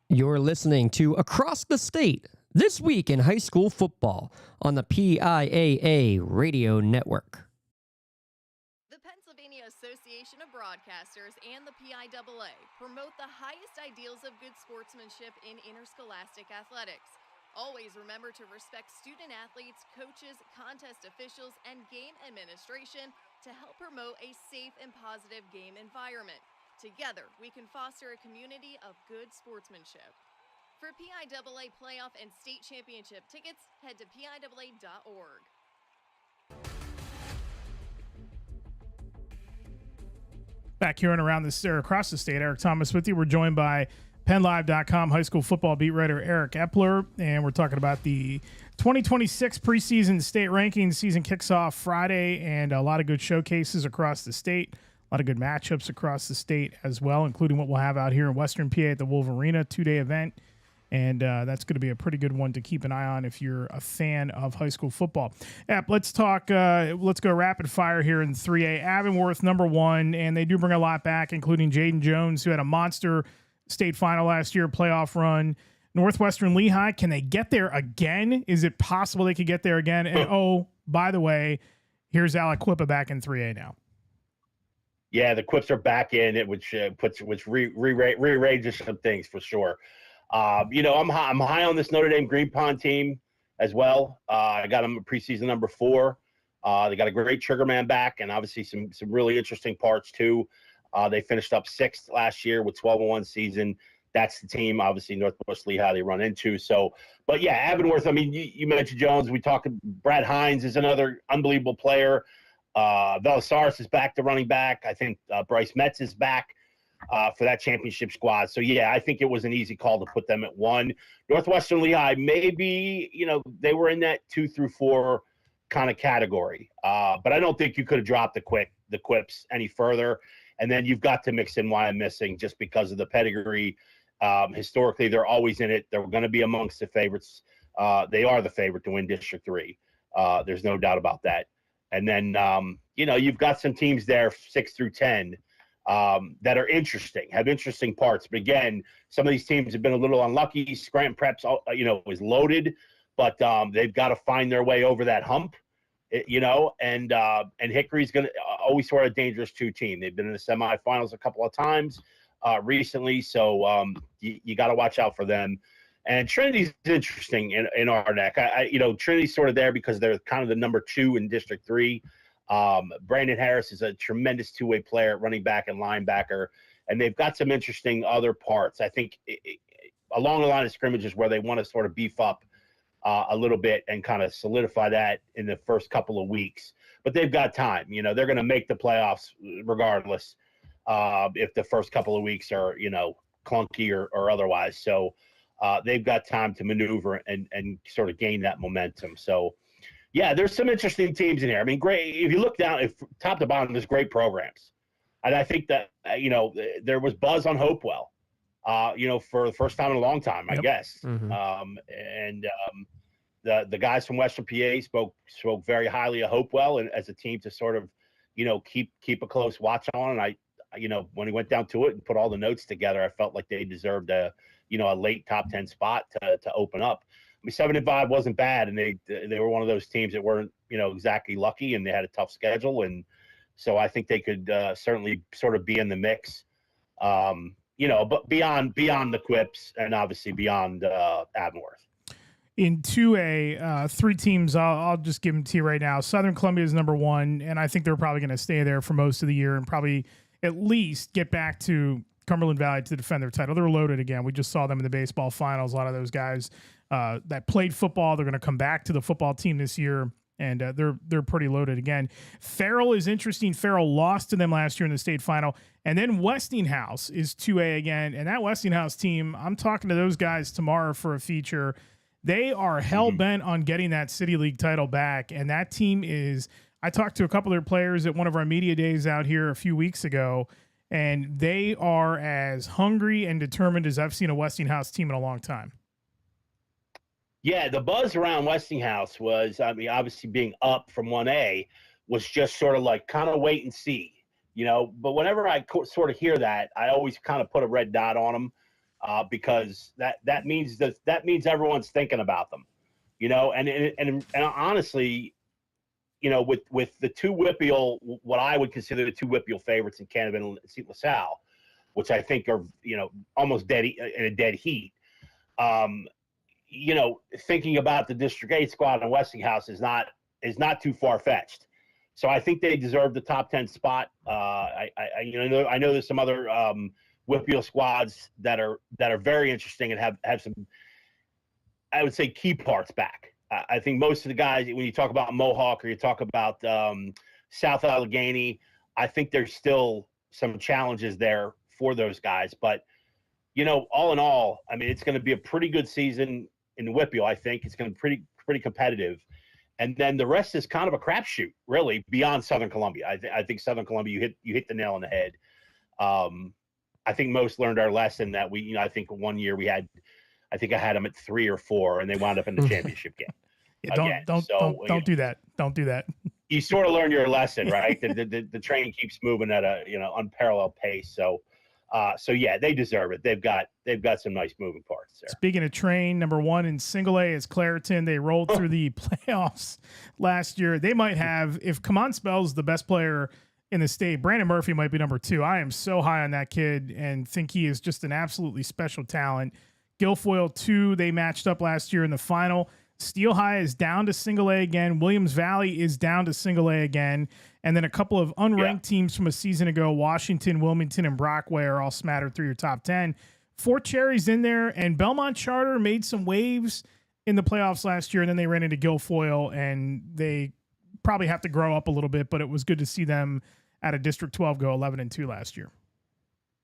You're listening to Across the State, This Week in High School Football on the PIAA Radio Network. The Pennsylvania Association of Broadcasters and the PIAA promote the highest ideals of good sportsmanship in interscholastic athletics. Always remember to respect student athletes, coaches, contest officials, and game administration to help promote a safe and positive game environment. Together, we can foster a community of good sportsmanship. For PIAA playoff and state championship tickets, head to PIAA.org. Back here and around across the state, Eric Thomas with you. We're joined by PennLive.com high school football beat writer Eric Epler, and we're talking about the 2026 preseason state rankings. Season kicks off Friday, and a lot of good showcases across the state, a lot of good matchups across the state as well, including what we'll have out here in Western PA at the Wolverina 2-day event, and that's going to be a pretty good one to keep an eye on if you're a fan of high school football. Let's talk. Let's go rapid fire here in 3A. Avonworth #1, and they do bring a lot back, including Jaden Jones, who had a monster state final last year, playoff run. Northwestern Lehigh, can they get there again? Is it possible they could get there again? And oh, by the way, here's Alec Quippa back in 3A now. Yeah, the Quips are back in it, which rearranges some things for sure. I'm high on this Notre Dame Green Pond team as well. I got them at preseason #4. They got a great trigger man back, and obviously some really interesting parts too. They finished up 6th last year with 12-1 season. That's the team, obviously, Northwest Lehigh they run into. So, but yeah, Avonworth, I mean, you mentioned Jones. We talked, Brad Hines is another unbelievable player. Velasaris is back to running back. I think Bryce Metz is back for that championship squad. So, yeah, I think it was an easy call to put them at 1. Northwestern Lehigh, maybe, they were in that 2 through 4 kind of category. But I don't think you could have dropped the Quips any further. And then you've got to mix in why I'm missing just because of the pedigree. Historically, they're always in it. They're going to be amongst the favorites. They are the favorite to win District 3. There's no doubt about that. And then, you've got some teams there, 6 through 10, that are interesting, have interesting parts. But again, some of these teams have been a little unlucky. Scranton Preps, is loaded, but they've got to find their way over that hump. And Hickory's going to always sort of a dangerous 2 team. They've been in the semifinals a couple of times recently, so you got to watch out for them. And Trinity's interesting in our neck. Trinity's sort of there because they're kind of the number 2 in District 3. Brandon Harris is a tremendous 2-way player, running back and linebacker, and they've got some interesting other parts. I think along the line of scrimmages where they want to sort of beef up a little bit and kind of solidify that in the first couple of weeks. But they've got time. They're going to make the playoffs regardless if the first couple of weeks are, clunky or otherwise. So they've got time to maneuver and sort of gain that momentum. So, yeah, there's some interesting teams in here. I mean, great. If you look down, top to bottom, there's great programs. And I think that, there was buzz on Hopewell. For the first time in a long time, I guess. Mm-hmm. The guys from Western PA spoke very highly of Hopewell and as a team to sort of, keep a close watch on. And I when he went down to it and put all the notes together, I felt like they deserved a late top 10 spot to open up. I mean, 7-5 wasn't bad, and they were one of those teams that weren't, exactly lucky, and they had a tough schedule. And so I think they could certainly sort of be in the mix. But beyond the Quips and obviously beyond Avonworth. In 2A, three teams, I'll just give them to you right now. Southern Columbia is number one, and I think they're probably going to stay there for most of the year and probably at least get back to Cumberland Valley to defend their title. They're loaded again. We just saw them in the baseball finals. A lot of those guys that played football, they're going to come back to the football team this year, and they're pretty loaded again. Farrell is interesting. Farrell lost to them last year in the state final. And then Westinghouse is 2A again, and that Westinghouse team, I'm talking to those guys tomorrow for a feature. They are hell-bent on getting that City League title back, and that team is – I talked to a couple of their players at one of our media days out here a few weeks ago, and they are as hungry and determined as I've seen a Westinghouse team in a long time. Yeah, the buzz around Westinghouse was, I mean, obviously being up from 1A was just sort of like kind of wait and see, you know. But whenever I sort of hear that, I always kind of put a red dot on them because that means everyone's thinking about them, you know. And honestly, you know, with the two WPIAL, what I would consider the two WPIAL favorites in Canada and St. LaSalle, which I think are, you know, almost dead in a dead heat. You know, thinking about the District 8 squad in Westinghouse is not too far-fetched. So I think they deserve the top 10 spot. I know there's some other WPIAL squads that are very interesting and have some, I would say, key parts back. I think most of the guys, when you talk about Mohawk or you talk about South Allegheny, I think there's still some challenges there for those guys. But, you know, all in all, I mean, it's going to be a pretty good season in WPIAL. I think it's going to be pretty competitive. And then the rest is kind of a crapshoot, really, beyond Southern Columbia. I think Southern Columbia, you hit the nail on the head. I think most learned our lesson that we, you know, I think one year I think I had them at 3 or 4, and they wound up in the championship game. Yeah, don't do that. Don't do that. You sort of learn your lesson, right? the train keeps moving at a, you know, unparalleled pace. So yeah, they deserve it. They've got some nice moving parts there. Speaking of train, number one in single A is Clareton. They rolled through the playoffs last year. They might have, if Kamon Spell's the best player in the state, Brandon Murphy might be number 2. I am so high on that kid and think he is just an absolutely special talent. Guilfoyle 2, they matched up last year in the final. Steel High is down to single A again. Williams Valley is down to single A again. And then a couple of unranked teams from a season ago, Washington, Wilmington, and Brockway are all smattered through your top 10. Fort Cherry's in there, and Belmont Charter made some waves in the playoffs last year, and then they ran into Guilfoyle, and they probably have to grow up a little bit, but it was good to see them at a District 12 go 11-2 last year.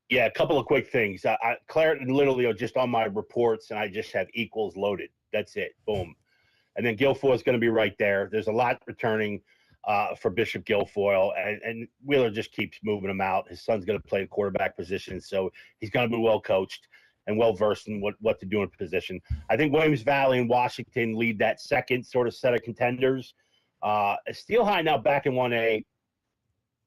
Yeah, a couple of quick things. Clareton literally are just on my reports, and I just have equals loaded. That's it. Boom. And then Guilfoyle is going to be right there. There's a lot returning for Bishop Guilfoyle, and Wheeler just keeps moving him out. His son's going to play the quarterback position, so he's going to be well coached and well versed in what to do in position. I think Williams Valley and Washington lead that second sort of set of contenders. Steel High now back in 1A.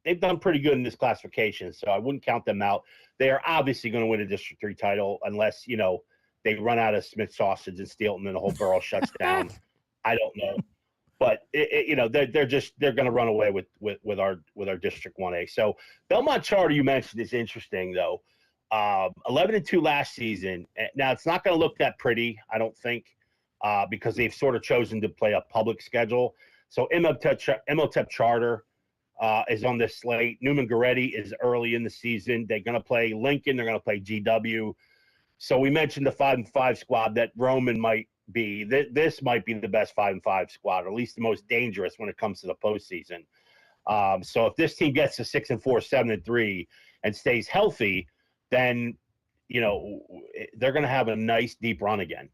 They've done pretty good in this classification, so I wouldn't count them out. They are obviously going to win a District 3 title unless, you know, they run out of Smith sausage and steel and then the whole borough shuts down. I don't know. But you know, they're going to run away with our District 1A. So Belmont Charter, you mentioned, is interesting though. 11-2 last season. Now it's not going to look that pretty, I don't think, because they've sort of chosen to play a public schedule. So Imhotep Charter is on this slate. Newman Goretti is early in the season. They're going to play Lincoln. They're going to play GW. So we mentioned the 5-5 squad that Roman might be. This might be the best 5-5 squad, or at least the most dangerous when it comes to the postseason. So if this team gets to 6-4, 7-3, and stays healthy, then, you know, they're going to have a nice deep run again.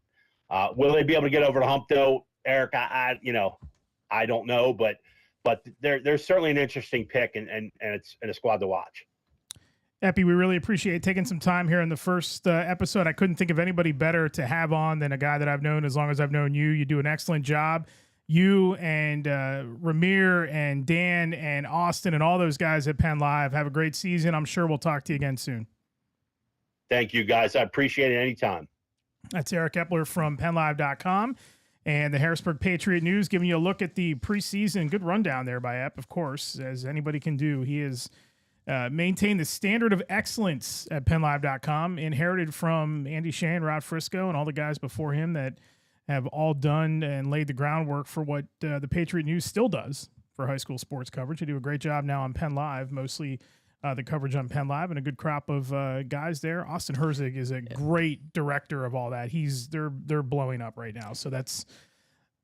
Will they be able to get over the hump though, Eric? I don't know, but they're certainly an interesting pick, and it's a squad to watch. Epi, we really appreciate taking some time here in the first episode. I couldn't think of anybody better to have on than a guy that I've known as long as I've known you. You do an excellent job. You and Ramir and Dan and Austin and all those guys at Penn Live have a great season. I'm sure we'll talk to you again soon. Thank you, guys. I appreciate it anytime. That's Eric Epler from PennLive.com and the Harrisburg Patriot News, giving you a look at the preseason. Good rundown there by Ep, of course, as anybody can do. He is maintain the standard of excellence at PennLive.com, inherited from Andy Shea and Rod Frisco and all the guys before him that have all done and laid the groundwork for what the Patriot News still does for high school sports coverage. They do a great job now on Penn Live, mostly the coverage on Penn Live, and a good crop of guys there. Austin Herzig is a great director of all that. They're blowing up right now. So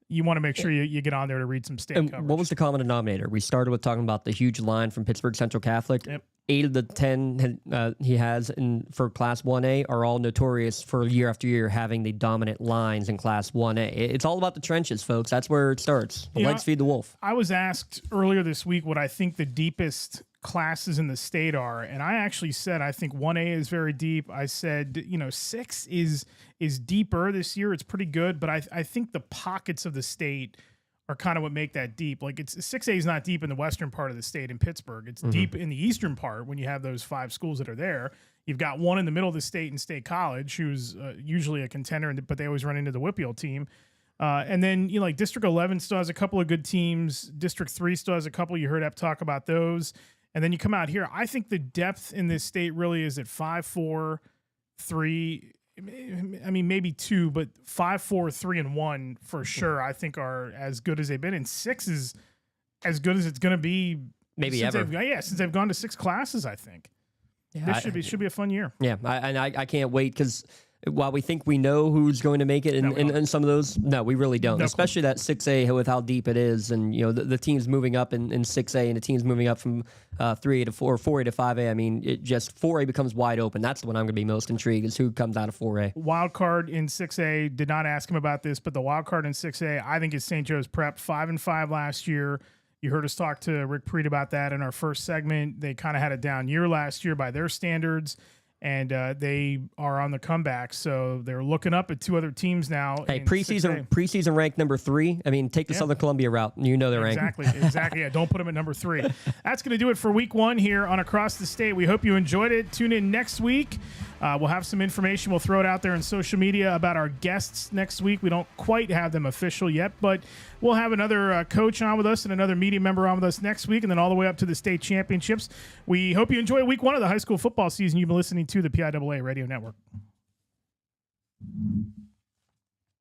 you want to make sure you get on there to read some state coverage. What was the common denominator? We started with talking about the huge line from Pittsburgh Central Catholic. Yep. 8 of the 10 he has for Class 1A are all notorious for year after year having the dominant lines in Class 1A. It's all about the trenches, folks. That's where it starts. The legs feed the wolf. I was asked earlier this week what I think the deepest classes in the state are, and I actually said I think 1A is very deep. I said 6 is deeper this year. It's pretty good, but I think the pockets of the state are kind of what make that deep. Like 6A is not deep in the western part of the state in Pittsburgh. It's deep in the eastern part when you have those 5 schools that are there. You've got one in the middle of the state in State College, who's usually a contender, but they always run into the Whippeal team. And then like District 11 still has a couple of good teams. District 3 still has a couple. You heard Ep talk about those. And then you come out here. I think the depth in this state really is at 5, 4, 3. I mean, maybe 2, but 5, 4, 3, and 1 for sure. I think are as good as they've been, and 6 is as good as it's going to be. Maybe ever. Since they've gone to 6 classes, I think. Yeah, this should be a fun year. Yeah, I can't wait because while we think we know who's going to make it in some of those, no, we really don't. Especially that 6A with how deep it is, and the teams moving up in 6A and the teams moving up from 3A to 4, 4A to 5A. I mean, it just 4A becomes wide open. That's the one I'm going to be most intrigued is who comes out of 4A. Wild card in 6A. Did not ask him about this, but the wild card in 6A, I think is St. Joe's Prep. 5-5 last year. You heard us talk to Rick Prete about that in our first segment. They kind of had a down year last year by their standards. And they are on the comeback, so they're looking up at 2 other teams now. Hey, preseason ranked number 3. I mean, take the Southern Columbia route. They're ranked. Exactly. Yeah, don't put them at number 3. That's going to do it for week 1 here on Across the State. We hope you enjoyed it. Tune in next week. We'll have some information. We'll throw it out there on social media about our guests next week. We don't quite have them official yet, but we'll have another coach on with us and another media member on with us next week, and then all the way up to the state championships. We hope you enjoy week 1 of the high school football season. You've been listening to the PIAA Radio Network.